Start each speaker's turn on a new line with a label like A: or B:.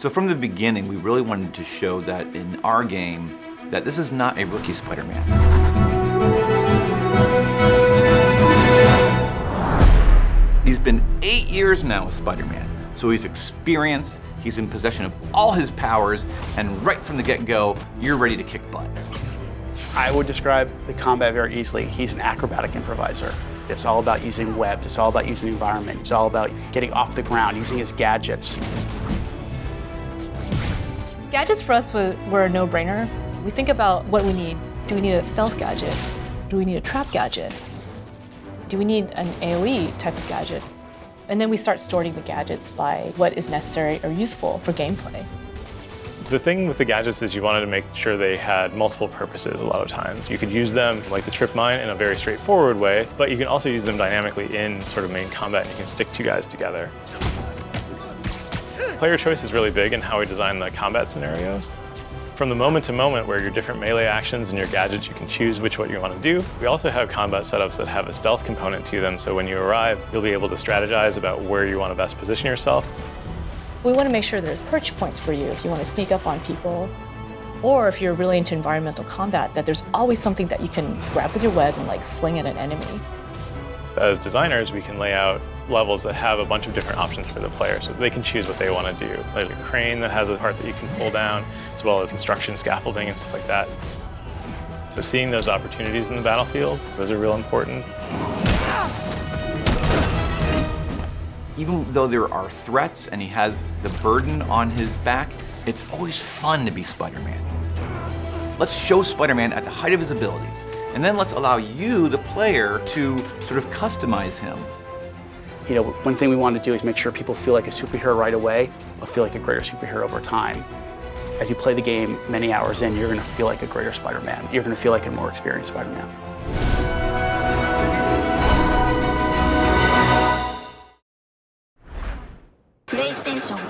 A: So from the beginning, we really wanted to show that in our game, that this is not a rookie Spider-Man. He's been 8 years now with Spider-Man, so he's experienced, he's in possession of all his powers, and right from the get-go, you're ready to kick butt.
B: I would describe the combat very easily. He's an acrobatic improviser. It's all about using webs, it's all about using the environment, it's all about getting off the ground, using his gadgets.
C: Gadgets for us were a no-brainer. We think about what we need. Do we need a stealth gadget? Do we need a trap gadget? Do we need an AoE type of gadget? And then we start sorting the gadgets by what is necessary or useful for gameplay.
D: The thing with the gadgets is you wanted to make sure they had multiple purposes a lot of times. You could use them like the trip mine in a very straightforward way, but you can also use them dynamically in sort of main combat and you can stick two guys together. Player choice is really big in how we design the combat scenarios. From the moment to moment where your different melee actions and your gadgets, you can choose which one you want to do. We also have combat setups that have a stealth component to them, so when you arrive, you'll be able to strategize about where you want to best position yourself.
C: We want to make sure there's perch points for you if you want to sneak up on people, or if you're really into environmental combat, that there's always something that you can grab with your web and like sling at an enemy.
D: As designers, we can lay out levels that have a bunch of different options for the player so that they can choose what they want to do. There's a crane that has a part that you can pull down, as well as construction scaffolding and stuff like that. So seeing those opportunities in the battlefield, those are real important.
A: Even though there are threats and he has the burden on his back, it's always fun to be Spider-Man. Let's show Spider-Man at the height of his abilities, and then let's allow you, the player, to sort of customize him.
B: You know, one thing we want to do is make sure people feel like a superhero right away, or feel like a greater superhero over time. As you play the game many hours in, you're going to feel like a greater Spider-Man. You're going to feel like a more experienced Spider-Man.
E: PlayStation